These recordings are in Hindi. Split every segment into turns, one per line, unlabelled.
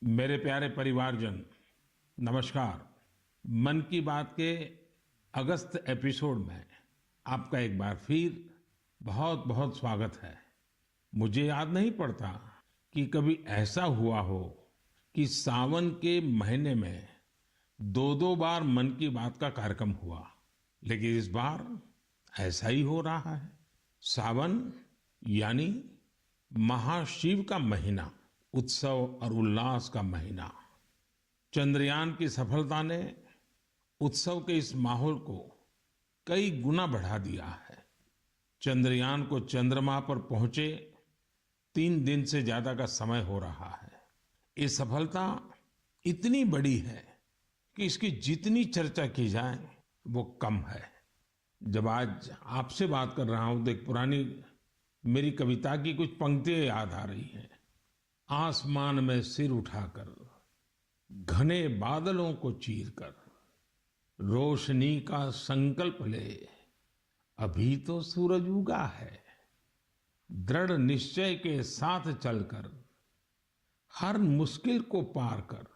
मेरे प्यारे परिवारजन, नमस्कार। मन की बात के अगस्त एपिसोड में आपका एक बार फिर बहुत बहुत स्वागत है। मुझे याद नहीं पड़ता कि कभी ऐसा हुआ हो कि सावन के महीने में दो दो बार मन की बात का कार्यक्रम हुआ, लेकिन इस बार ऐसा ही हो रहा है। सावन यानी महाशिव का महीना, उत्सव और उल्लास का महीना। चंद्रयान की सफलता ने उत्सव के इस माहौल को कई गुना बढ़ा दिया है। चंद्रयान को चंद्रमा पर पहुंचे 3 दिन से ज्यादा का समय हो रहा है। ये सफलता इतनी बड़ी है कि इसकी जितनी चर्चा की जाए वो कम है। जब आज आपसे बात कर रहा हूं तो एक पुरानी मेरी कविता की कुछ पंक्तियां याद आ रही हैं। आसमान में सिर उठाकर, घने बादलों को चीरकर, रोशनी का संकल्प ले, अभी तो सूरज उगा है। दृढ़ निश्चय के साथ चलकर, हर मुश्किल को पार कर,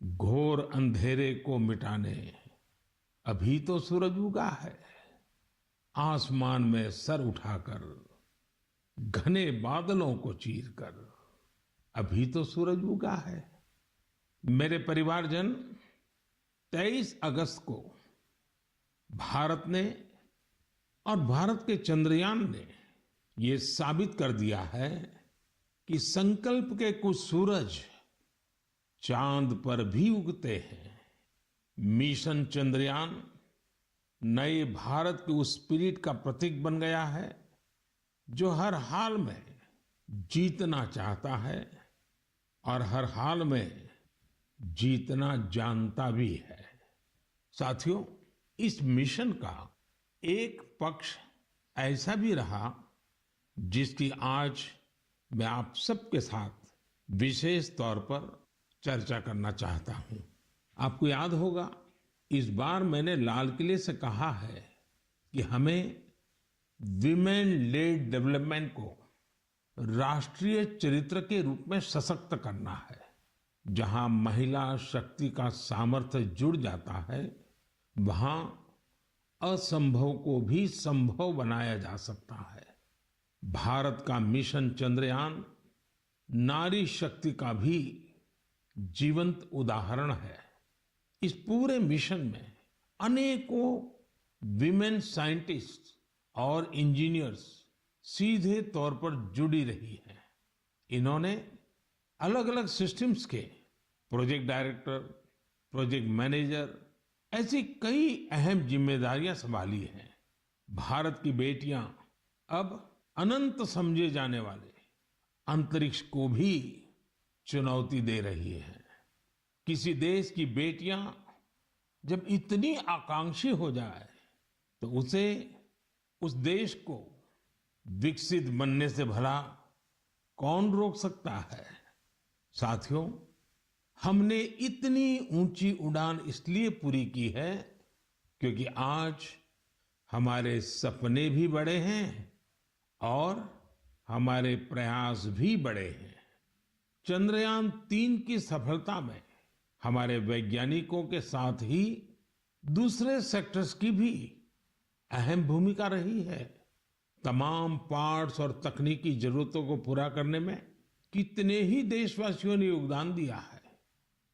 घोर अंधेरे को मिटाने, अभी तो सूरज उगा है। आसमान में सर उठाकर, घने बादलों को चीरकर, अभी तो सूरज उगा है। मेरे परिवारजन, 23 अगस्त को भारत ने और भारत के चंद्रयान ने ये साबित कर दिया है कि संकल्प के कुछ सूरज चांद पर भी उगते हैं। मिशन चंद्रयान नए भारत के उस स्पिरिट का प्रतीक बन गया है जो हर हाल में जीतना चाहता है और हर हाल में जीतना जानता भी है। साथियों, इस मिशन का एक पक्ष ऐसा भी रहा जिसकी आज मैं आप सबके साथ विशेष तौर पर चर्चा करना चाहता हूं। आपको याद होगा, इस बार मैंने लाल किले से कहा है कि हमें विमेन लेड डेवलपमेंट को राष्ट्रीय चरित्र के रूप में सशक्त करना है। जहां महिला शक्ति का सामर्थ्य जुड़ जाता है, वहां असंभव को भी संभव बनाया जा सकता है। भारत का मिशन चंद्रयान नारी शक्ति का भी जीवंत उदाहरण है। इस पूरे मिशन में अनेकों विमेन साइंटिस्ट और इंजीनियर्स सीधे तौर पर जुड़ी रही हैं। इन्होंने अलग अलग सिस्टम्स के प्रोजेक्ट डायरेक्टर, प्रोजेक्ट मैनेजर, ऐसी कई अहम जिम्मेदारियां संभाली हैं। भारत की बेटियां अब अनंत समझे जाने वाले अंतरिक्ष को भी चुनौती दे रही हैं। किसी देश की बेटियां जब इतनी आकांक्षी हो जाए तो उसे, उस देश को विकसित बनने से भला कौन रोक सकता है। साथियों, हमने इतनी ऊंची उड़ान इसलिए पूरी की है क्योंकि आज हमारे सपने भी बड़े हैं और हमारे प्रयास भी बड़े हैं। चंद्रयान 3 की सफलता में हमारे वैज्ञानिकों के साथ ही दूसरे सेक्टर्स की भी अहम भूमिका रही है। तमाम पार्ट्स और तकनीकी जरूरतों को पूरा करने में कितने ही देशवासियों ने योगदान दिया है।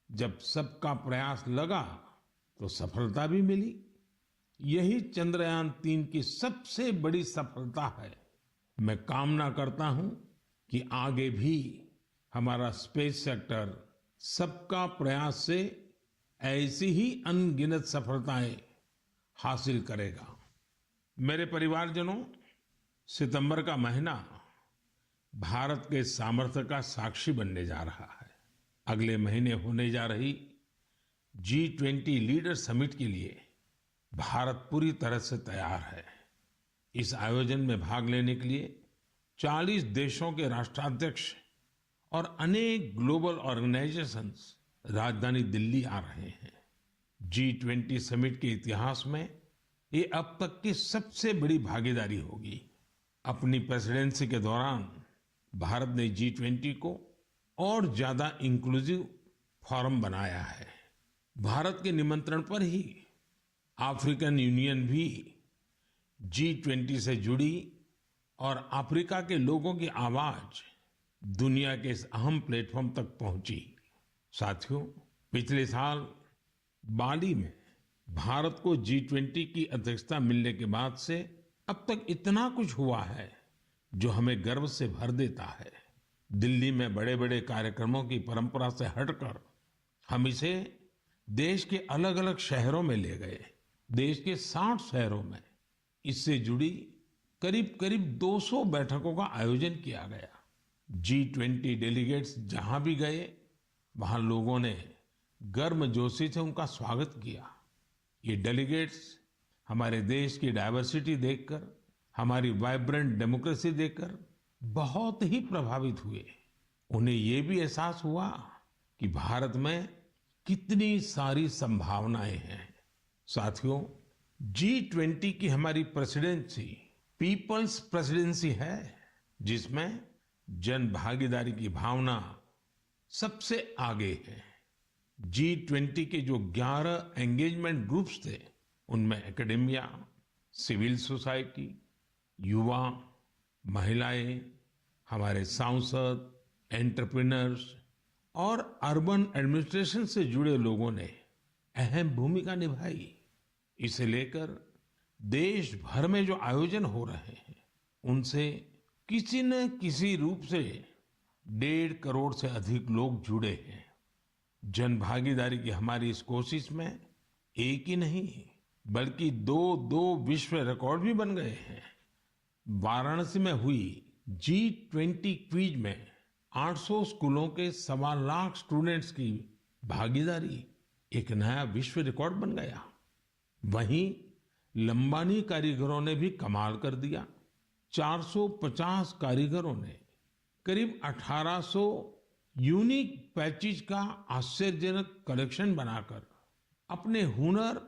जब सबका प्रयास लगा तो सफलता भी मिली। यही चंद्रयान 3 की सबसे बड़ी सफलता है। मैं कामना करता हूं कि आगे भी हमारा स्पेस सेक्टर सबका प्रयास से ऐसी ही अनगिनत सफलताएं हासिल करेगा। मेरे परिवारजनों, सितंबर का महीना भारत के सामर्थ्य का साक्षी बनने जा रहा है। अगले महीने होने जा रही G20 लीडर समिट के लिए भारत पूरी तरह से तैयार है। इस आयोजन में भाग लेने के लिए 40 देशों के राष्ट्राध्यक्ष और अनेक ग्लोबल ऑर्गेनाइजेशंस राजधानी दिल्ली आ रहे हैं। G20 समिट के इतिहास में ये अब तक की सबसे बड़ी भागीदारी होगी। अपनी प्रेसिडेंसी के दौरान भारत ने G20 को और ज्यादा इंक्लूसिव फोरम बनाया है। भारत के निमंत्रण पर ही अफ्रीकन यूनियन भी G20 से जुड़ी और अफ्रीका के लोगों की आवाज दुनिया के इस अहम प्लेटफॉर्म तक पहुंची। साथियों, पिछले साल बाली में भारत को G20 की अध्यक्षता मिलने के बाद से अब तक इतना कुछ हुआ है जो हमें गर्व से भर देता है। दिल्ली में बड़े बड़े कार्यक्रमों की परंपरा से हटकर हम इसे देश के अलग अलग शहरों में ले गए। देश के 60 शहरों में इससे जुड़ी करीब करीब 200 बैठकों का आयोजन किया गया। G20 डेलीगेट्स जहां भी गए वहां लोगों ने गर्मजोशी से उनका स्वागत किया। ये डेलीगेट्स हमारे देश की डाइवर्सिटी देखकर, हमारी वाइब्रेंट डेमोक्रेसी देखकर बहुत ही प्रभावित हुए। उन्हें ये भी एहसास हुआ कि भारत में कितनी सारी संभावनाएं हैं। साथियों, G20 की हमारी प्रेसिडेंसी पीपल्स प्रेसिडेंसी है, जिसमें जन भागीदारी की भावना सबसे आगे है। G20 के जो 11 एंगेजमेंट ग्रुप्स थे, उनमें एकेडेमिया, सिविल सोसाइटी, युवा, महिलाएं, हमारे सांसद, एंटरप्रेन्योर्स और अर्बन एडमिनिस्ट्रेशन से जुड़े लोगों ने अहम भूमिका निभाई। इसे लेकर देश भर में जो आयोजन हो रहे हैं, उनसे किसी न किसी रूप से 1.5 करोड़ से अधिक लोग जुड़े हैं। जन भागीदारी की हमारी इस कोशिश में एक ही नहीं बल्कि दो विश्व रिकॉर्ड भी बन गए हैं। वाराणसी में हुई G20 क्विज में 800 स्कूलों के 1.25 लाख स्टूडेंट्स की भागीदारी एक नया विश्व रिकॉर्ड बन गया। वहीं लंबानी कारीगरों ने भी कमाल कर दिया। 450 कारीगरों ने करीब 1800 यूनिक पैचेज का आश्चर्यजनक कलेक्शन बनाकर अपने हुनर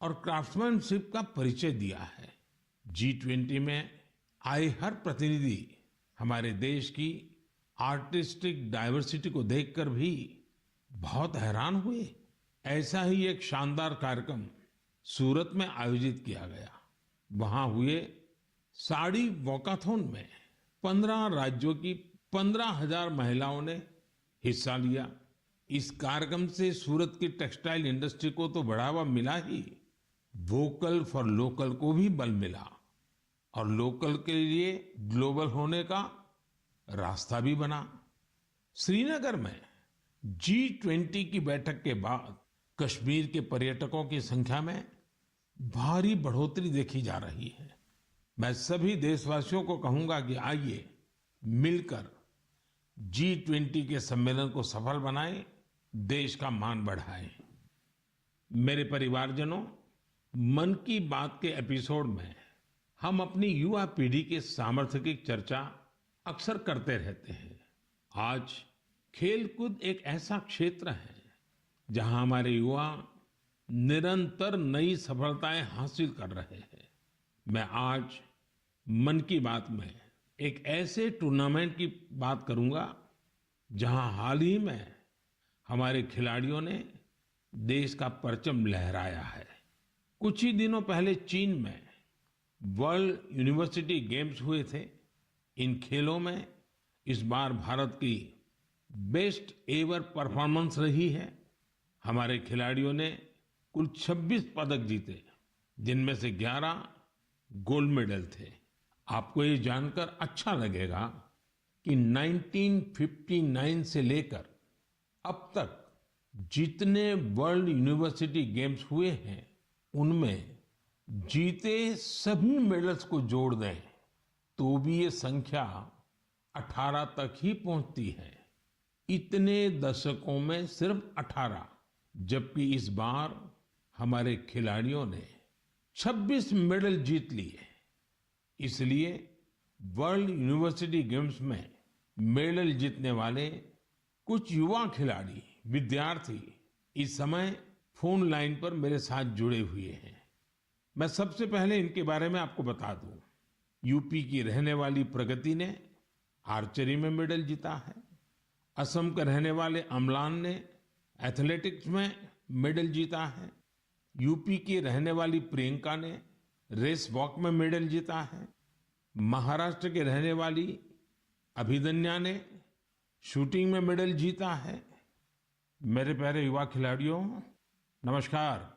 और क्राफ्ट्समैनशिप का परिचय दिया है। G20 में आए हर प्रतिनिधि हमारे देश की आर्टिस्टिक डाइवर्सिटी को देखकर भी बहुत हैरान हुए। ऐसा ही एक शानदार कार्यक्रम सूरत में आयोजित किया गया। वहां हुए साड़ी वॉकाथॉन में 15 राज्यों की 15,000 महिलाओं ने हिस्सा लिया। इस कार्यक्रम से सूरत की टेक्सटाइल इंडस्ट्री को तो बढ़ावा मिला ही, वोकल फॉर लोकल को भी बल मिला और लोकल के लिए ग्लोबल होने का रास्ता भी बना। श्रीनगर में G20 की बैठक के बाद कश्मीर के पर्यटकों की संख्या में भारी बढ़ोतरी देखी जा रही है। मैं सभी देशवासियों को कहूंगा कि आइए मिलकर G20 के सम्मेलन को सफल बनाएं, देश का मान बढ़ाएं। मेरे परिवारजनों, मन की बात के एपिसोड में हम अपनी युवा पीढ़ी के सामर्थ्य की चर्चा अक्सर करते रहते हैं। आज खेलकूद एक ऐसा क्षेत्र है जहां हमारे युवा निरंतर नई सफलताएं हासिल कर रहे हैं। मैं आज मन की बात में एक ऐसे टूर्नामेंट की बात करूंगा जहां हाल ही में हमारे खिलाड़ियों ने देश का परचम लहराया है। कुछ ही दिनों पहले चीन में वर्ल्ड यूनिवर्सिटी गेम्स हुए थे। इन खेलों में इस बार भारत की बेस्ट एवर परफॉर्मेंस रही है। हमारे खिलाड़ियों ने कुल 26 पदक जीते, जिनमें से 11 गोल्ड मेडल थे। आपको ये जानकर अच्छा लगेगा कि 1959 से लेकर अब तक जितने वर्ल्ड यूनिवर्सिटी गेम्स हुए हैं, उनमें जीते सभी मेडल्स को जोड़ दें तो भी ये संख्या 18 तक ही पहुंचती है। इतने दशकों में सिर्फ 18, जबकि इस बार हमारे खिलाड़ियों ने 26 मेडल जीत लिए। इसलिए वर्ल्ड यूनिवर्सिटी गेम्स में मेडल जीतने वाले कुछ युवा खिलाड़ी, विद्यार्थी इस समय फोन लाइन पर मेरे साथ जुड़े हुए हैं। मैं सबसे पहले इनके बारे में आपको बता दूं। यूपी की रहने वाली प्रगति ने आर्चरी में मेडल जीता है असम के रहने वाले अम्लान ने एथलेटिक्स में मेडल जीता है। यूपी की रहने वाली प्रियंका ने रेस वॉक में मेडल जीता है। महाराष्ट्र के रहने वाली अभिदन्या ने शूटिंग में मेडल जीता है। मेरे प्यारे युवा खिलाड़ियों, नमस्कार।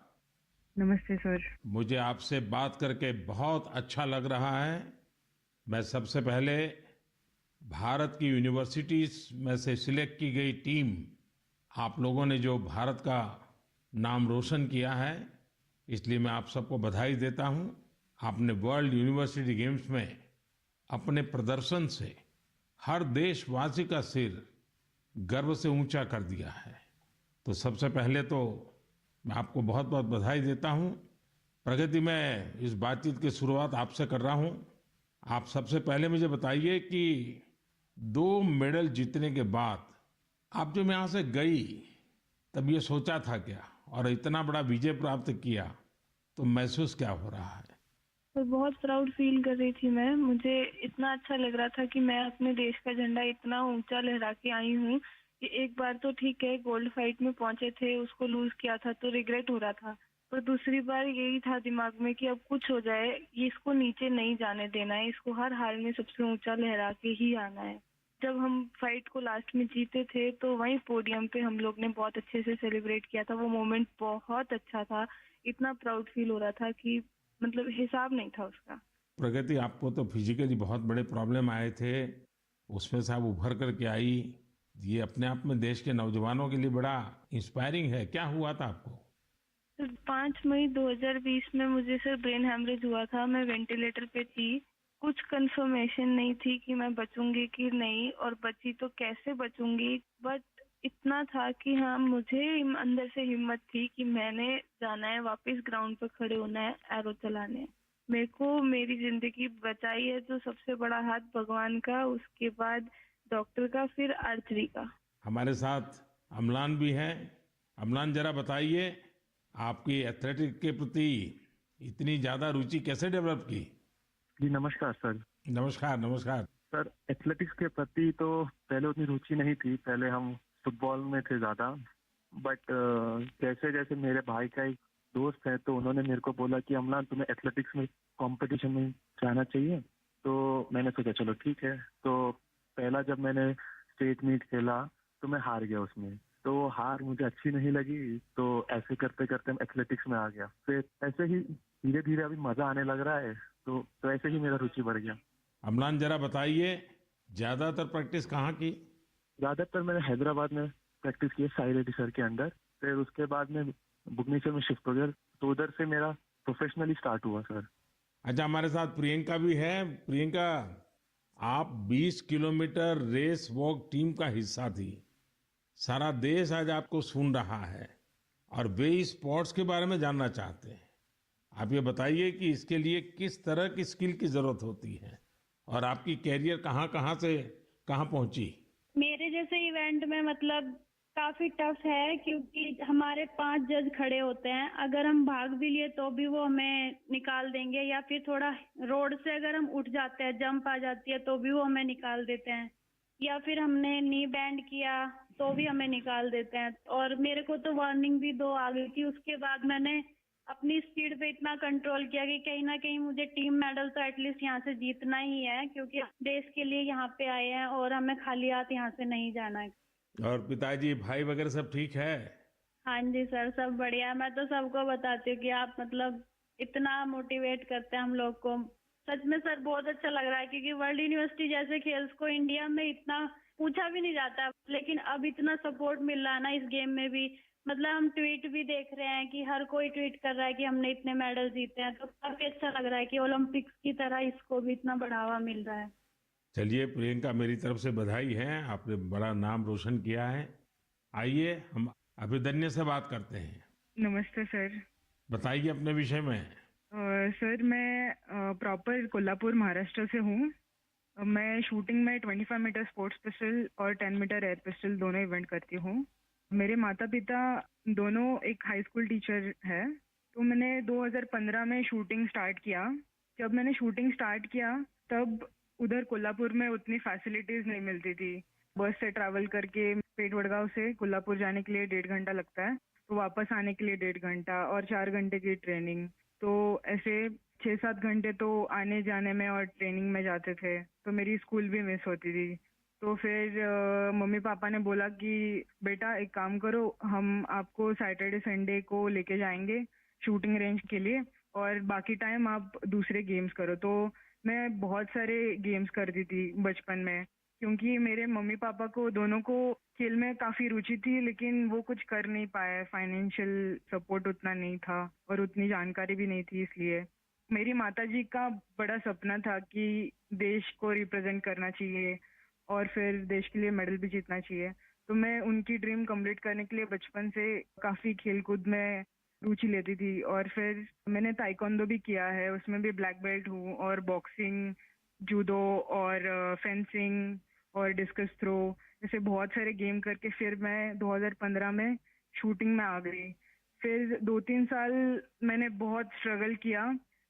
नमस्ते सर।
मुझे आपसे बात करके बहुत अच्छा लग रहा है। मैं सबसे पहले भारत की यूनिवर्सिटीज में से सिलेक्ट की गई टीम, आप लोगों ने जो भारत का नाम रोशन किया है, इसलिए मैं आप सबको बधाई देता हूं। आपने वर्ल्ड यूनिवर्सिटी गेम्स में अपने प्रदर्शन से हर देशवासी का सिर गर्व से ऊंचा कर दिया है। तो सबसे पहले तो मैं आपको बहुत बहुत बधाई देता हूं। प्रगति, मैं इस बातचीत की शुरुआत आपसे कर रहा हूं। आप सबसे पहले मुझे बताइए कि 2 मेडल जीतने के बाद आप जब यहाँ से गई, तब ये सोचा था क्या, और इतना बड़ा विजय प्राप्त किया तो महसूस क्या हो रहा है?
तो बहुत प्राउड फील कर रही थी मैं। मुझे इतना अच्छा लग रहा था कि मैं अपने देश का झंडा इतना ऊंचा लहरा के आई हूँ कि एक बार तो ठीक है गोल्ड फाइट में पहुंचे थे, उसको लूज किया था तो रिग्रेट हो रहा था, पर दूसरी बार यही था दिमाग में कि अब कुछ हो जाए, ये इसको नीचे नहीं जाने देना है, इसको हर हाल में सबसे ऊंचा लहरा के ही आना है। जब हम फाइट को लास्ट में जीते थे तो वहीं पोडियम पे हम लोग ने बहुत अच्छे से सेलिब्रेट किया था। वो मोमेंट बहुत अच्छा था। इतना प्राउड फील हो रहा था कि मतलब हिसाब नहीं था उसका।
प्रगति, आपको तो फिजिकली बहुत बड़े प्रॉब्लम आए थे, उसमें से आप उभर करके आई। ये अपने आप में देश के नौजवानों के लिए बड़ा इंस्पायरिंग है। क्या हुआ था आपको?
5 मई 2020 में मुझे सर ब्रेन हैमरेज हुआ था। मैं वेंटिलेटर पे थी। कुछ कंफर्मेशन नहीं थी कि मैं बचूंगी कि नहीं, और बची तो कैसे बचूंगी, बट इतना था कि हाँ, मुझे अंदर से हिम्मत थी कि मैंने जाना है, वापस ग्राउंड पे खड़े होना है, एरो चलाने हैं। मेरे को मेरी जिंदगी बचाई है तो सबसे बड़ा हाथ भगवान का, उसके बाद डॉक्टर का, फिर आर्चरी का।
हमारे साथ अम्लान भी है। अम्लान, जरा बताइए, आपकी एथलेटिक के प्रति इतनी ज्यादा रुचि कैसे डेवलप की?
जी नमस्कार सर।
नमस्कार, नमस्कार।
सर एथलेटिक्स के प्रति तो पहले उतनी रुचि नहीं थी, पहले हम फुटबॉल में थे ज़्यादा। बट जैसे जैसे मेरे भाई का एक दोस्त है तो उन्होंने मेरे को बोला कि अमलान तुम्हें एथलेटिक्स में कंपटीशन में जाना चाहिए। तो मैंने सोचा चलो ठीक है। तो पहला जब मैंने स्टेट मीट खेला तो मैं हार गया उसमें। तो वो हार मुझे अच्छी नहीं लगी, तो ऐसे करते करते मैं एथलेटिक्स में आ गया। फिर ऐसे ही धीरे धीरे अभी मजा आने लग रहा है, तो ऐसे ही मेरा रुचि बढ़ गया।
अम्लान, जरा बताइए, ज्यादातर प्रैक्टिस कहाँ की?
ज्यादातर मैंने हैदराबाद में प्रैक्टिस की है, साई रेड्डी सर के अंडर। फिर उसके बाद में भुवनेश्वर में शिफ्ट हो गया, तो उधर से मेरा प्रोफेशनली स्टार्ट हुआ सर।
अच्छा, हमारे साथ प्रियंका भी है। प्रियंका, आप 20 किलोमीटर रेस वॉक टीम का हिस्सा थी। सारा देश आज आपको सुन रहा है और वे इस स्पोर्ट्स के बारे में जानना चाहते हैं। आप ये बताइए कि इसके लिए किस तरह की स्किल की जरूरत होती है, और आपकी कैरियर कहाँ कहाँ से कहाँ पहुंची?
मेरे जैसे इवेंट में मतलब काफी टफ है, क्योंकि हमारे 5 जज खड़े होते हैं। अगर हम भाग भी लिए तो भी वो हमें निकाल देंगे, या फिर थोड़ा रोड से अगर हम उठ जाते हैं, जंप आ जाती है तो भी वो हमें निकाल देते हैं, या फिर हमने नी बैंड किया तो भी हमें निकाल देते हैं। और मेरे को तो वार्निंग भी 2 आ गई थी। उसके बाद मैंने अपनी स्पीड पे इतना कंट्रोल किया कि कहीं ना कहीं मुझे टीम मेडल तो एटलीस्ट यहाँ से जीतना ही है, क्योंकि देश के लिए यहाँ पे आए हैं और हमें खाली हाथ यहाँ से नहीं जाना है।
और पिताजी, भाई वगैरह सब ठीक है?
हाँ जी सर, सब बढ़िया। मैं तो सबको बताती हूँ कि आप मतलब इतना मोटिवेट करते हैं हम लोग को। सच में सर बहुत अच्छा लग रहा है, क्योंकि वर्ल्ड यूनिवर्सिटी जैसे खेल्स को इंडिया में इतना पूछा भी नहीं जाता, लेकिन अब इतना सपोर्ट मिल रहा है ना इस गेम में भी। मतलब हम ट्वीट भी देख रहे हैं कि हर कोई ट्वीट कर रहा है कि हमने इतने मेडल जीते हैं, तो काफी अच्छा लग रहा है कि ओलंपिक्स की तरह इसको भी इतना बढ़ावा मिल रहा है।
चलिए प्रियंका, मेरी तरफ से बधाई है, आपने बड़ा नाम रोशन किया है। आइए हम अभिदन्या से बात करते हैं।
नमस्ते सर।
बताइए अपने विषय में।
सर मैं प्रॉपर कोल्हापुर महाराष्ट्र से हूँ। मैं शूटिंग में 25 मीटर स्पोर्ट्स पिस्टल और 10 मीटर एयर पिस्टल दोनों इवेंट करती हूँ। मेरे माता पिता दोनों एक हाई स्कूल टीचर है। तो मैंने 2015 में शूटिंग स्टार्ट किया। जब मैंने शूटिंग स्टार्ट किया तब उधर कोल्हापुर में उतनी फैसिलिटीज नहीं मिलती थी।
बस से ट्रैवल करके पेट वडगांव से कोल्हापुर जाने के लिए 1.5 घंटा लगता है, तो वापस आने के लिए 1.5 घंटा और 4 घंटे की ट्रेनिंग। तो ऐसे 6-7 घंटे तो आने जाने में और ट्रेनिंग में जाते थे, तो मेरी स्कूल भी मिस होती थी। तो फिर मम्मी पापा ने बोला कि बेटा एक काम करो, हम आपको सैटरडे संडे को लेके जाएंगे शूटिंग रेंज के लिए और बाकी टाइम आप दूसरे गेम्स करो। तो मैं बहुत सारे गेम्स करती थी बचपन में, क्योंकि मेरे मम्मी पापा को दोनों को खेल में काफी रुचि थी, लेकिन वो कुछ कर नहीं पाए, फाइनेंशियल सपोर्ट उतना नहीं था और उतनी जानकारी भी नहीं थी। इसलिए मेरी माताजी का बड़ा सपना था कि देश को रिप्रेजेंट करना चाहिए और फिर देश के लिए मेडल भी जीतना चाहिए। तो मैं उनकी ड्रीम कंप्लीट करने के लिए बचपन से काफी खेलकूद में रुचि लेती थी और फिर मैंने ताइक्वांडो भी किया है, उसमें भी ब्लैक बेल्ट हूँ, और बॉक्सिंग, जूडो और फेंसिंग और डिस्कस थ्रो, ऐसे बहुत सारे गेम करके फिर मैं 2015 में शूटिंग में आ गई। फिर 2-3 साल मैंने बहुत स्ट्रगल किया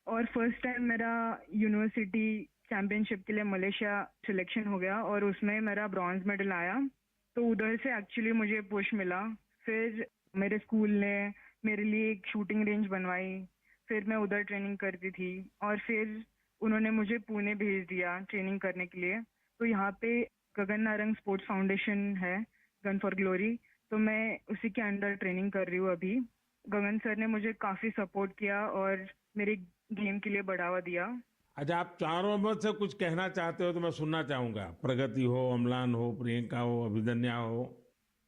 और फर्स्ट टाइम मेरा यूनिवर्सिटी चैंपियनशिप के लिए मलेशिया सिलेक्शन हो गया और उसमें मेरा ब्रॉन्ज मेडल आया। तो उधर से एक्चुअली मुझे पुश मिला। फिर मेरे स्कूल ने मेरे लिए एक शूटिंग रेंज बनवाई, फिर मैं उधर ट्रेनिंग करती थी और फिर उन्होंने मुझे पुणे भेज दिया ट्रेनिंग करने के लिए। तो यहाँ पे गगन नारंग स्पोर्ट्स फाउंडेशन है, गन फॉर ग्लोरी, तो मैं उसी के अंडर ट्रेनिंग कर रही हूँ अभी। गगन सर ने मुझे काफी सपोर्ट किया और मेरे गेम के लिए बढ़ावा दिया।
अच्छा, आप चारों में से कुछ कहना चाहते हो तो मैं सुनना चाहूंगा। प्रगति हो, अम्लान हो, प्रियंका हो, अभिदन्या हो,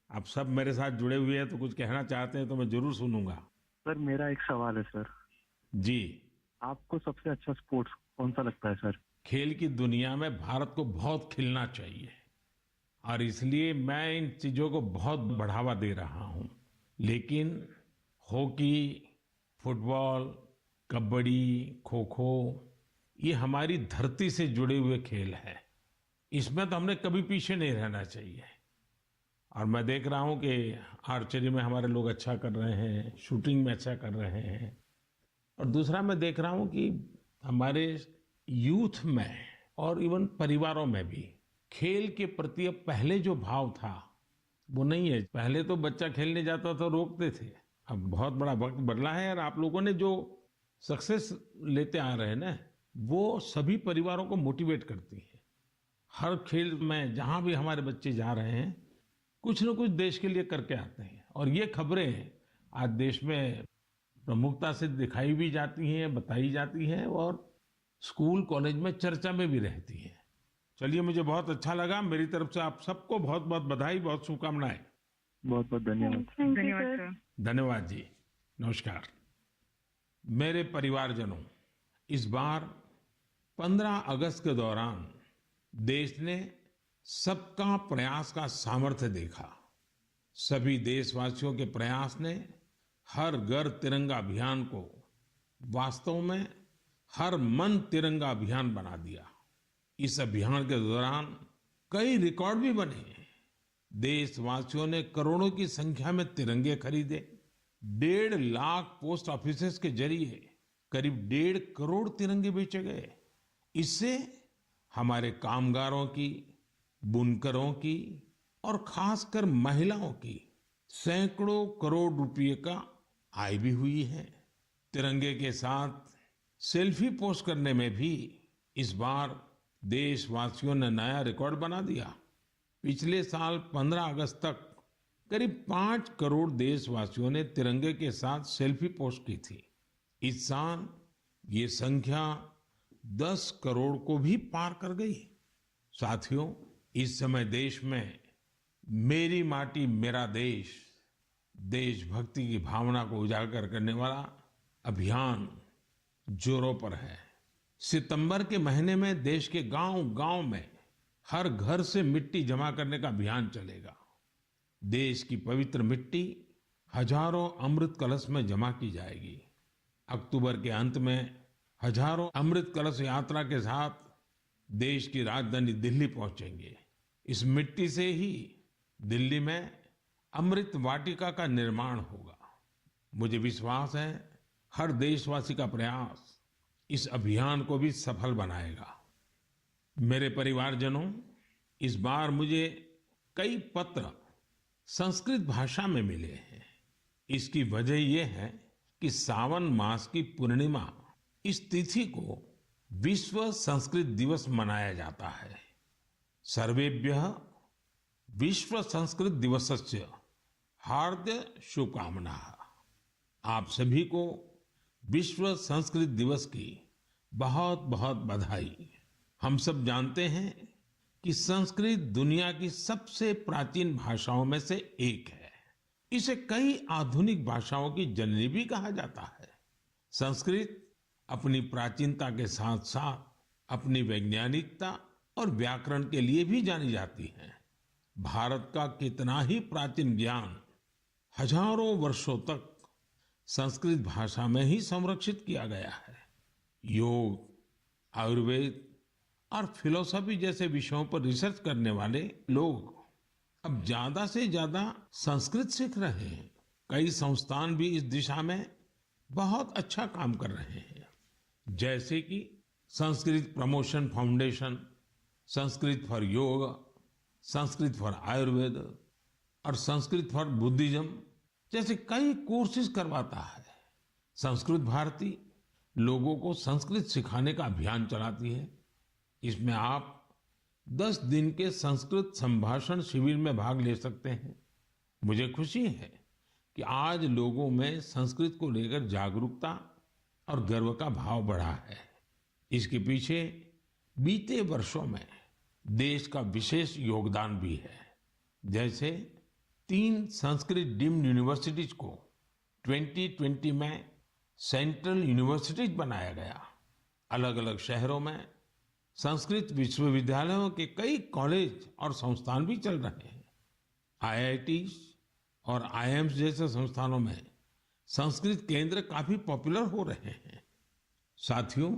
आप सब मेरे साथ जुड़े हुए हैं, तो कुछ कहना चाहते हैं तो मैं जरूर सुनूंगा।
सर मेरा एक सवाल है सर,
जी।
आपको सबसे अच्छा स्पोर्ट्स कौन सा लगता है सर?
खेल की दुनिया में भारत को बहुत खिलना चाहिए और इसलिए मैं इन चीजों को बहुत बढ़ावा दे रहा हूं। लेकिन हॉकी, फुटबॉल, कबड्डी, खो खो, ये हमारी धरती से जुड़े हुए खेल हैं। इसमें तो हमने कभी पीछे नहीं रहना चाहिए। और मैं देख रहा हूं कि आर्चरी में हमारे लोग अच्छा कर रहे हैं, शूटिंग में अच्छा कर रहे हैं, और दूसरा मैं देख रहा हूं कि हमारे यूथ में और इवन परिवारों में भी खेल के प्रति अब पहले जो भाव था वो नहीं है। पहले तो बच्चा खेलने जाता तो रोकते थे, अब बहुत बड़ा वक्त बदला है और आप लोगों ने जो सक्सेस लेते आ रहे हैं ना, वो सभी परिवारों को मोटिवेट करती है। हर खेल में जहां भी हमारे बच्चे जा रहे हैं, कुछ न कुछ देश के लिए करके आते हैं और ये खबरें आज देश में प्रमुखता से दिखाई भी जाती हैं, बताई जाती हैं और स्कूल कॉलेज में चर्चा में भी रहती हैं। चलिए, मुझे बहुत अच्छा लगा। मेरी तरफ से आप सबको बहुत बहुत बधाई, बहुत शुभकामनाएं।
बहुत बहुत धन्यवाद।
धन्यवाद सर।
धन्यवाद जी, नमस्कार। मेरे परिवारजनों, इस बार 15 अगस्त के दौरान देश ने सबका प्रयास का सामर्थ्य देखा। सभी देशवासियों के प्रयास ने हर घर तिरंगा अभियान को वास्तव में हर मन तिरंगा अभियान बना दिया। इस अभियान के दौरान कई रिकॉर्ड भी बने। देशवासियों ने करोड़ों की संख्या में तिरंगे खरीदे। 1.5 लाख पोस्ट ऑफिसेस के जरिए करीब 1.5 करोड़ तिरंगे बेचे गए। इससे हमारे कामगारों की, बुनकरों की और खासकर महिलाओं की सैकड़ों करोड़ रुपए का आय भी हुई है। तिरंगे के साथ सेल्फी पोस्ट करने में भी इस बार देशवासियों ने नया रिकॉर्ड बना दिया। पिछले साल 15 अगस्त तक करीब 5 करोड़ देशवासियों ने तिरंगे के साथ सेल्फी पोस्ट की थी। इस साल ये संख्या 10 करोड़ को भी पार कर गई। साथियों, इस समय देश में मेरी माटी मेरा देश, देशभक्ति की भावना को उजागर करने वाला अभियान जोरों पर है। सितंबर के महीने में देश के गांव-गांव में हर घर से मिट्टी जमा करने का अभियान चलेगा। देश की पवित्र मिट्टी हजारों अमृत कलश में जमा की जाएगी। अक्टूबर के अंत में हजारों अमृत कलश यात्रा के साथ देश की राजधानी दिल्ली पहुंचेंगे। इस मिट्टी से ही दिल्ली में अमृत वाटिका का निर्माण होगा। मुझे विश्वास है हर देशवासी का प्रयास इस अभियान को भी सफल बनाएगा। मेरे परिवारजनों, इस बार मुझे कई पत्र संस्कृत भाषा में मिले हैं। इसकी वजह यह है कि सावन मास की पूर्णिमा इस तिथि को विश्व संस्कृत दिवस मनाया जाता है। सर्वेभ्यः विश्व संस्कृत दिवसस्य हार्दिक शुभकामनाः। आप सभी को विश्व संस्कृत दिवस की बहुत बहुत बधाई। हम सब जानते हैं कि संस्कृत दुनिया की सबसे प्राचीन भाषाओं में से एक है। इसे कई आधुनिक भाषाओं की जननी भी कहा जाता है। संस्कृत अपनी प्राचीनता के साथ साथ अपनी वैज्ञानिकता और व्याकरण के लिए भी जानी जाती है। भारत का कितना ही प्राचीन ज्ञान हजारों वर्षों तक संस्कृत भाषा में ही संरक्षित किया गया है। योग, आयुर्वेद और फिलॉसफी जैसे विषयों पर रिसर्च करने वाले लोग अब ज्यादा से ज्यादा संस्कृत सीख रहे हैं। कई संस्थान भी इस दिशा में बहुत अच्छा काम कर रहे हैं, जैसे कि Sanskrit promotion foundation, Sanskrit for योग, संस्कृत फॉर आयुर्वेद और संस्कृत फॉर बुद्धिज्म जैसे कई कोर्सेज करवाता है। संस्कृत भारती लोगों को संस्कृत सिखाने का अभियान चलाती है। इसमें आप 10 दिन के संस्कृत संभाषण शिविर में भाग ले सकते हैं। मुझे खुशी है कि आज लोगों में संस्कृत को लेकर जागरूकता और गर्व का भाव बढ़ा है। इसके पीछे बीते वर्षों में देश का विशेष योगदान भी है। जैसे 3 संस्कृत डीम्ड यूनिवर्सिटीज को 2020 में सेंट्रल यूनिवर्सिटीज बनाया गया। अलग अलग शहरों में संस्कृत विश्वविद्यालयों के कई कॉलेज और संस्थान भी चल रहे हैं। आईआईटीज और आईआईएम्स जैसे संस्थानों में संस्कृत केंद्र काफी पॉपुलर हो रहे हैं। साथियों,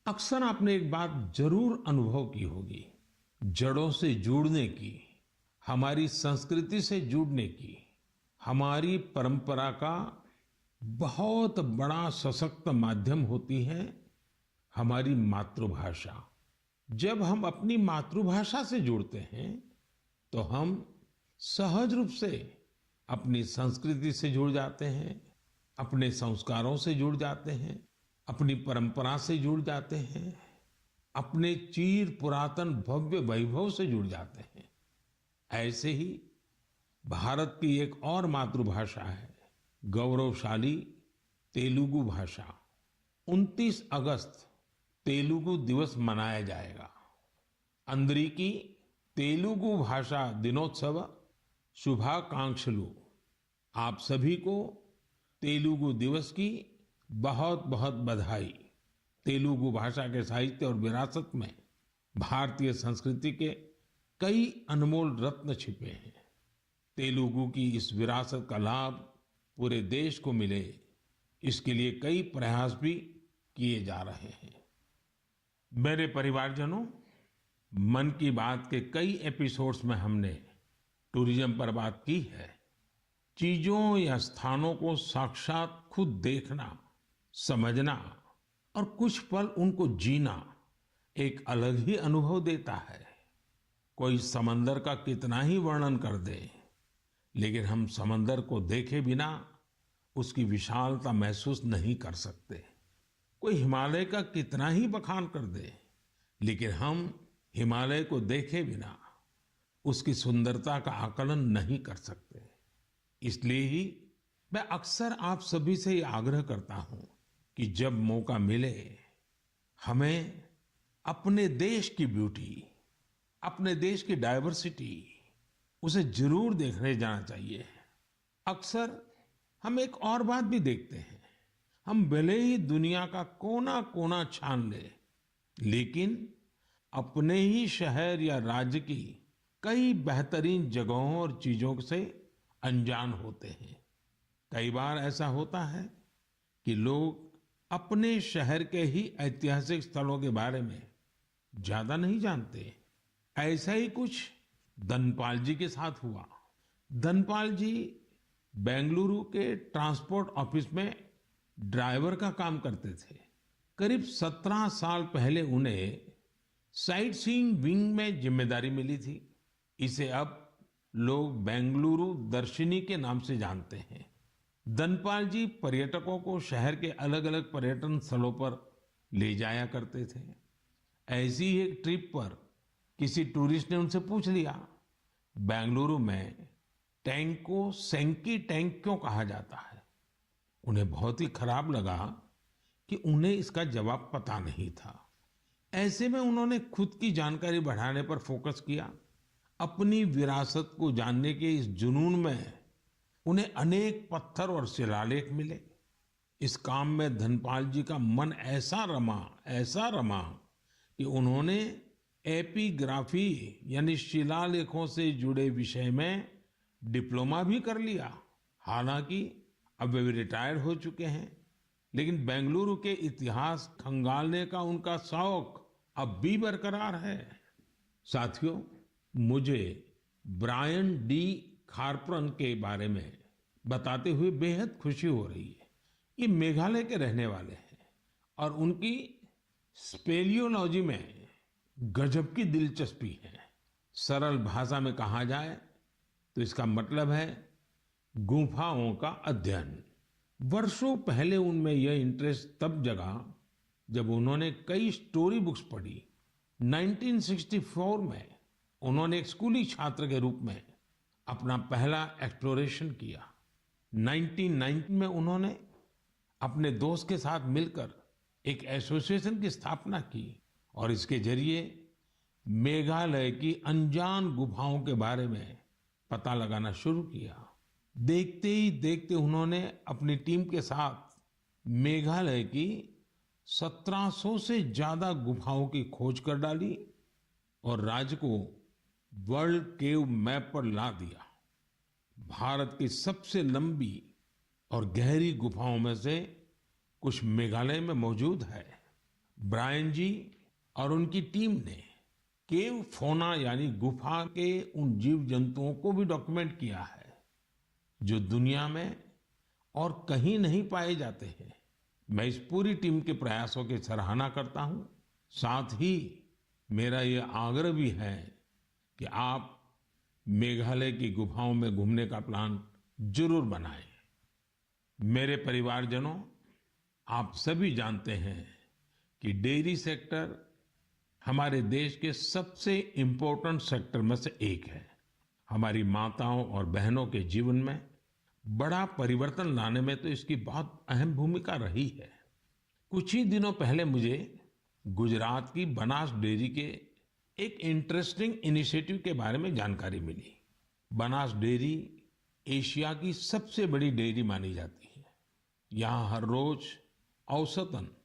अक्सर आपने एक बात जरूर अनुभव की होगी, जड़ों से जुड़ने की, हमारी संस्कृति से जुड़ने की। हमारी परंपरा का बहुत बड़ा सशक्त माध्यम होती है हमारी मातृभाषा। जब हम अपनी मातृभाषा से जुड़ते हैं तो हम सहज रूप से अपनी संस्कृति से जुड़ जाते हैं, अपने संस्कारों से जुड़ जाते हैं, अपनी परंपरा से जुड़ जाते हैं, अपने चीर पुरातन भव्य वैभव से जुड़ जाते हैं। ऐसे ही भारत की एक और मातृभाषा है, गौरवशाली तेलुगु भाषा। 29 अगस्त तेलुगु दिवस मनाया जाएगा। अंदरिकी तेलुगु भाषा दिनोत्सव शुभाकांक्षलु। आप सभी को तेलुगु दिवस की बहुत बहुत बधाई। तेलुगु भाषा के साहित्य और विरासत में भारतीय संस्कृति के कई अनमोल रत्न छिपे हैं। तेलुगु की इस विरासत का लाभ पूरे देश को मिले, इसके लिए कई प्रयास भी किए जा रहे हैं। मेरे परिवारजनों, मन की बात के कई एपिसोड्स में हमने टूरिज्म पर बात की है। चीजों या स्थानों को साक्षात खुद देखना, समझना और कुछ पल उनको जीना एक अलग ही अनुभव देता है। कोई समंदर का कितना ही वर्णन कर दे, लेकिन हम समंदर को देखे बिना उसकी विशालता महसूस नहीं कर सकते। कोई हिमालय का कितना ही बखान कर दे, लेकिन हम हिमालय को देखे बिना उसकी सुंदरता का आकलन नहीं कर सकते। इसलिए ही मैं अक्सर आप सभी से ये आग्रह करता हूं कि जब मौका मिले हमें अपने देश की ब्यूटी, अपने देश की डाइवर्सिटी, उसे जरूर देखने जाना चाहिए। अक्सर हम एक और बात भी देखते हैं, हम भले ही दुनिया का कोना कोना छान ले, लेकिन अपने ही शहर या राज्य की कई बेहतरीन जगहों और चीजों से अनजान होते हैं। कई बार ऐसा होता है कि लोग अपने शहर के ही ऐतिहासिक स्थलों के बारे में ज्यादा नहीं जानते। ऐसा ही कुछ धनपाल जी के साथ हुआ। धनपाल जी बेंगलुरु के ट्रांसपोर्ट ऑफिस में ड्राइवर का काम करते थे। करीब 17 साल पहले उन्हें साइट सीइंग विंग में जिम्मेदारी मिली थी। इसे अब लोग बेंगलुरु दर्शिनी के नाम से जानते हैं। धनपाल जी पर्यटकों को शहर के अलग-अलग पर्यटन स्थलों पर ले जाया करते थे। ऐसी ही एक ट्रिप पर किसी टूरिस्ट ने उनसे पूछ लिया, बेंगलुरु में टैंक को सेंकी टैंक क्यों कहा जाता है? उन्हें बहुत ही खराब लगा कि उन्हें इसका जवाब पता नहीं था। ऐसे में उन्होंने खुद की जानकारी बढ़ाने पर फोकस किया। अपनी विरासत को जानने के इस जुनून में उन्हें अनेक पत्थर और शिलालेख मिले। इस काम में धनपाल जी का मन ऐसा रमा कि उन्होंने एपिग्राफी यानी शिलालेखों से जुड़े विषय में डिप्लोमा भी कर लिया। हालांकि अब वे रिटायर्ड हो चुके हैं, लेकिन बेंगलुरु के इतिहास खंगालने का उनका शौक अब भी बरकरार है। साथियों, मुझे ब्रायन डी खारप्रन के बारे में बताते हुए बेहद खुशी हो रही है। ये मेघालय के रहने वाले हैं और उनकी स्पेलियोलॉजी में गजब की दिलचस्पी है। सरल भाषा में कहा जाए तो इसका मतलब है गुफाओं का अध्ययन। वर्षों पहले उनमें यह इंटरेस्ट तब जगा जब उन्होंने कई स्टोरी बुक्स पढ़ी। 1964 में उन्होंने एक स्कूली छात्र के रूप में अपना पहला एक्सप्लोरेशन किया। 1990 में उन्होंने अपने दोस्त के साथ मिलकर एक एसोसिएशन की स्थापना की और इसके जरिए मेघालय की अनजान गुफाओं के बारे में पता लगाना शुरू किया। देखते ही देखते उन्होंने अपनी टीम के साथ मेघालय की 1700 से ज्यादा गुफाओं की खोज कर डाली और राज्य को वर्ल्ड केव मैप पर ला दिया। भारत की सबसे लंबी और गहरी गुफाओं में से कुछ मेघालय में मौजूद है। ब्रायन जी और उनकी टीम ने केव फौना यानी गुफा के उन जीव जंतुओं को भी डॉक्यूमेंट किया है जो दुनिया में और कहीं नहीं पाए जाते हैं। मैं इस पूरी टीम के प्रयासों की सराहना करता हूं। साथ ही मेरा ये आग्रह भी है कि आप मेघालय की गुफाओं में घूमने का प्लान जरूर बनाएं। मेरे परिवारजनों, आप सभी जानते हैं कि डेयरी सेक्टर हमारे देश के सबसे इम्पोर्टेंट सेक्टर में से एक है। हमारी माताओं और बहनों के जीवन में बड़ा परिवर्तन लाने में तो इसकी बहुत अहम भूमिका रही है। कुछ ही दिनों पहले मुझे गुजरात की बनास डेयरी के एक इंटरेस्टिंग इनिशिएटिव के बारे में जानकारी मिली। बनास डेयरी एशिया की सबसे बड़ी डेयरी मानी जाती है। यहाँ हर रोज औसतन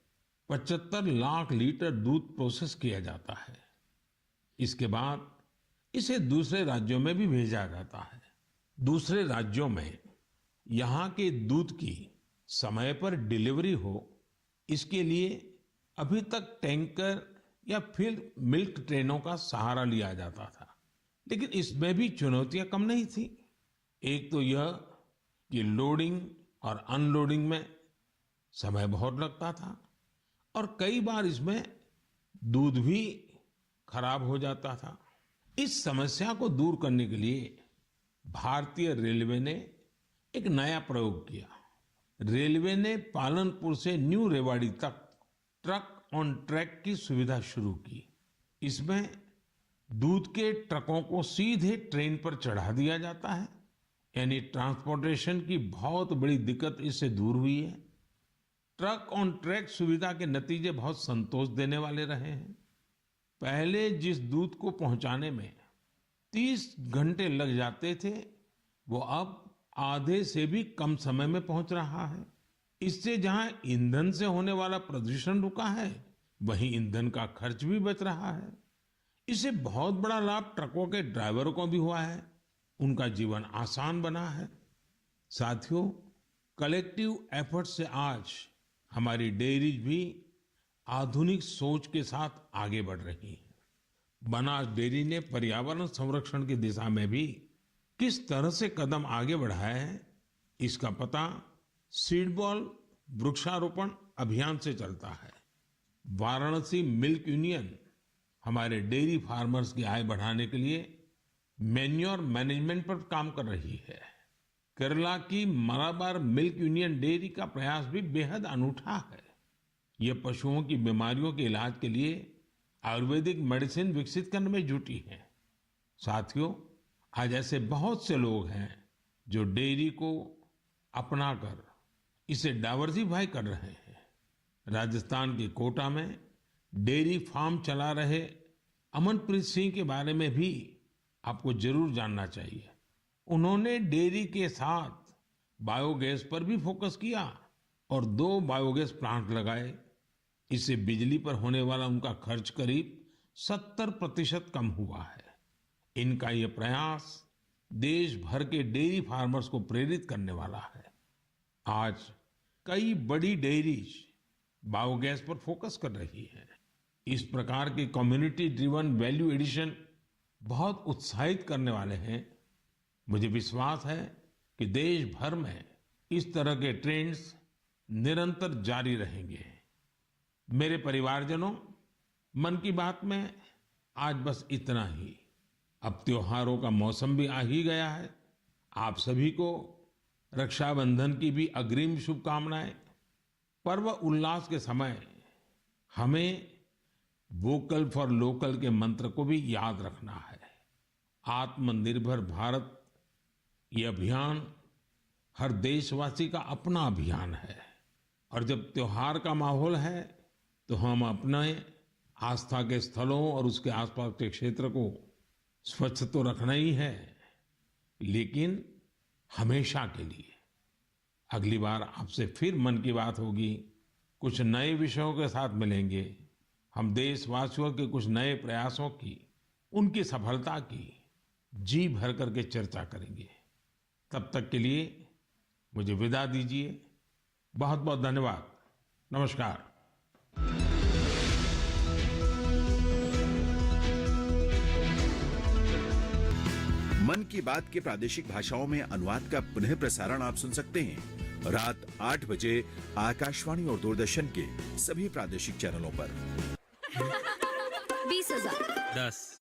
75 लाख लीटर दूध प्रोसेस किया जाता है। इसके बाद इसे दूसरे राज्यों में भी भेजा जाता है। दूसरे राज्यों में यहाँ के दूध की समय पर डिलीवरी हो, इसके लिए अभी तक टैंकर या फिर मिल्क ट्रेनों का सहारा लिया जाता था। लेकिन इसमें भी चुनौतियां कम नहीं थी। एक तो यह कि लोडिंग और अनलोडिंग में समय बहुत लगता था और कई बार इसमें दूध भी खराब हो जाता था। इस समस्या को दूर करने के लिए भारतीय रेलवे ने एक नया प्रयोग किया। रेलवे ने पालनपुर से न्यू रेवाड़ी तक ट्रक ऑन ट्रैक की सुविधा शुरू की। इसमें दूध के ट्रकों को सीधे ट्रेन पर चढ़ा दिया जाता है, यानी ट्रांसपोर्टेशन की बहुत बड़ी दिक्कत इससे दूर हुई है। ट्रक ऑन ट्रैक सुविधा के नतीजे बहुत संतोष देने वाले रहे हैं। पहले जिस दूध को पहुंचाने में 30 घंटे लग जाते थे, वो अब आधे से भी कम समय में पहुंच रहा है। इससे जहां ईंधन से होने वाला प्रदूषण रुका है, वहीं ईंधन का खर्च भी बच रहा है। इससे बहुत बड़ा लाभ ट्रकों के ड्राइवरों को भी हुआ है। उनका जीवन आसान बना है। साथियों, कलेक्टिव एफर्ट से आज हमारी डेयरीज भी आधुनिक सोच के साथ आगे बढ़ रही है। बनास डेयरी ने पर्यावरण संरक्षण की दिशा में भी किस तरह से कदम आगे बढ़ाया है, इसका पता सीड बॉल वृक्षारोपण अभियान से चलता है। वाराणसी मिल्क यूनियन हमारे डेयरी फार्मर्स की आय बढ़ाने के लिए मैन्योर मैनेजमेंट पर काम कर रही है। केरला की मलाबार मिल्क यूनियन डेयरी का प्रयास भी बेहद अनूठा है। ये पशुओं की बीमारियों के इलाज के लिए आयुर्वेदिक मेडिसिन विकसित करने में जुटी है। साथियों, आज ऐसे बहुत से लोग हैं जो डेयरी को अपनाकर इसे डाइवर्सिफाई कर रहे हैं। राजस्थान के कोटा में डेयरी फार्म चला रहे अमनप्रीत सिंह के बारे में भी आपको जरूर जानना चाहिए। उन्होंने डेयरी के साथ बायोगैस पर भी फोकस किया और 2 बायोगैस प्लांट लगाए। इससे बिजली पर होने वाला उनका खर्च करीब 70% कम हुआ है। इनका ये प्रयास देश भर के डेयरी फार्मर्स को प्रेरित करने वाला है। आज कई बड़ी डेयरीज बायोगैस पर फोकस कर रही है। इस प्रकार के कम्युनिटी ड्रिवन वैल्यू एडिशन बहुत उत्साहित करने वाले हैं। मुझे विश्वास है कि देश भर में इस तरह के ट्रेंड्स निरंतर जारी रहेंगे। मेरे परिवारजनों, मन की बात में आज बस इतना ही। अब त्योहारों का मौसम भी आ ही गया है। आप सभी को रक्षाबंधन की भी अग्रिम शुभकामनाएं। पर्व उल्लास के समय हमें वोकल फॉर लोकल के मंत्र को भी याद रखना है। आत्मनिर्भर भारत ये अभियान हर देशवासी का अपना अभियान है और जब त्योहार का माहौल है तो हम अपने आस्था के स्थलों और उसके आसपास के क्षेत्र को स्वच्छ तो रखना ही है, लेकिन हमेशा के लिए। अगली बार आपसे फिर मन की बात होगी, कुछ नए विषयों के साथ मिलेंगे। हम देशवासियों के कुछ नए प्रयासों की, उनकी सफलता की जी भर करके चर्चा करेंगे। तब तक के लिए मुझे विदा दीजिए। बहुत बहुत धन्यवाद। नमस्कार।
मन की बात के प्रादेशिक भाषाओं में अनुवाद का पुनः प्रसारण आप सुन सकते हैं रात 8 बजे आकाशवाणी और दूरदर्शन के सभी प्रादेशिक चैनलों पर।
20,000
10